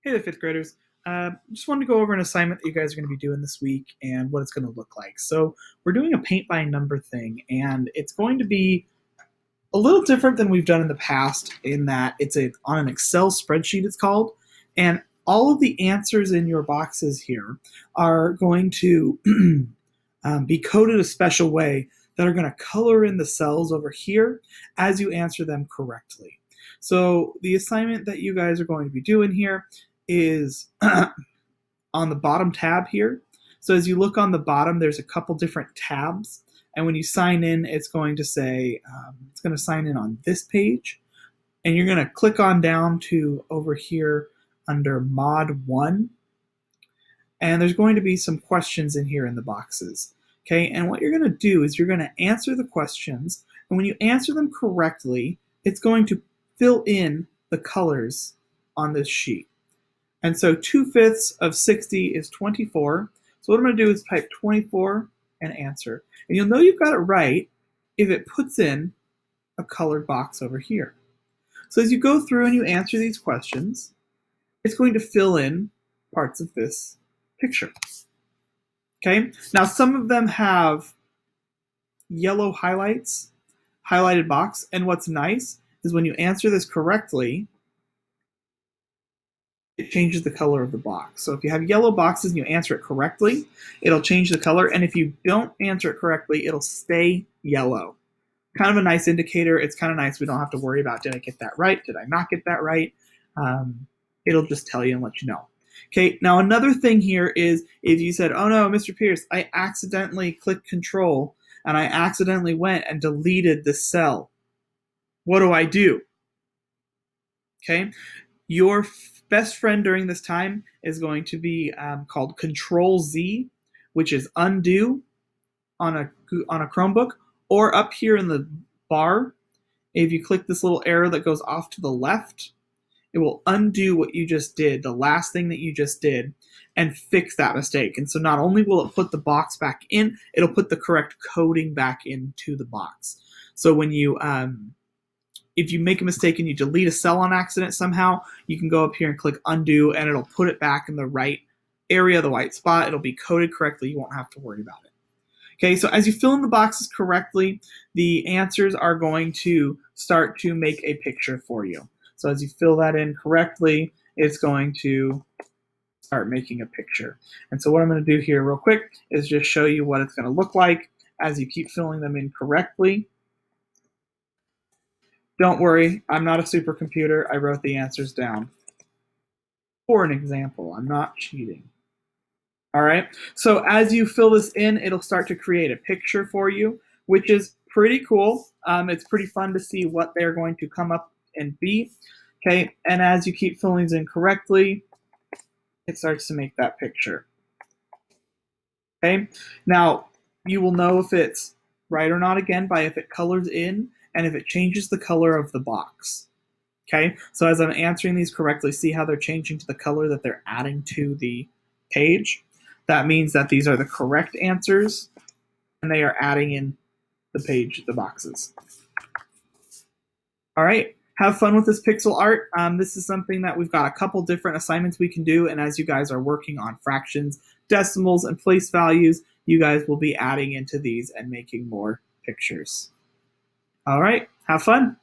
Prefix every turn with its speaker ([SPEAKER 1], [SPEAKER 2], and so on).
[SPEAKER 1] Hey there, fifth graders. Just wanted to go over an assignment that you guys are going to be doing this week and what it's going to look like. So we're doing a paint by number thing, and it's going to be a little different than we've done in the past in that it's on an Excel spreadsheet, it's called, and all of the answers in your boxes here are going to be coded a special way that are going to color in the cells over here as you answer them correctly. So the assignment that you guys are going to be doing here is on the bottom tab here. So as you look on the bottom, there's a couple different tabs. And when you sign in, it's going to say, it's going to sign in on this page. And you're going to click on down to over here under Mod 1. And there's going to be some questions in here in the boxes. Okay, and what you're going to do is you're going to answer the questions. And when you answer them correctly, it's going to fill in the colors on this sheet. And so 2/5 of 60 is 24. So what I'm going to do is type 24 and answer. And you'll know you've got it right if it puts in a colored box over here. So as you go through and you answer these questions, it's going to fill in parts of this picture. Okay, now some of them have yellow highlights, highlighted box, and what's nice is when you answer this correctly, it changes the color of the box. So if you have yellow boxes and you answer it correctly, it'll change the color, and if you don't answer it correctly, it'll stay yellow. Kind of a nice indicator. It's kind of nice. We don't have to worry about, did I get that right? Did I not get that right? It'll just tell you and let you know. Okay, now another thing here is if you said, oh no, Mr. Pierce, I accidentally clicked control and I accidentally went and deleted the cell. What do I do? Okay, your best friend during this time is going to be called Control Z, which is undo on a Chromebook, or up here in the bar, if you click this little arrow that goes off to the left, it will undo what you just did, the last thing that you just did, and fix that mistake. And so not only will it put the box back in, it'll put the correct coding back into the box. So when you, if you make a mistake and you delete a cell on accident somehow, you can go up here and click undo, and it'll put it back in the right area, the white spot. It'll be coded correctly. You won't have to worry about it. Okay, so as you fill in the boxes correctly, the answers are going to start to make a picture for you. So as you fill that in correctly, it's going to start making a picture. And so what I'm going to do here real quick is just show you what it's going to look like as you keep filling them in correctly. Don't worry, I'm not a supercomputer. I wrote the answers down for an example. I'm not cheating. All right, so as you fill this in, it'll start to create a picture for you, which is pretty cool. It's pretty fun to see what they're going to come up and be. Okay, and as you keep filling these in correctly, it starts to make that picture. Okay, now you will know if it's right or not again by if it colors in and if it changes the color of the box. Okay, so as I'm answering these correctly, see how they're changing to the color that they're adding to the page? That means that these are the correct answers and they are adding in the page, the boxes. All right, have fun with this pixel art. This is something that we've got a couple different assignments we can do, and as you guys are working on fractions, decimals, and place values, you guys will be adding into these and making more pictures. All right, have fun.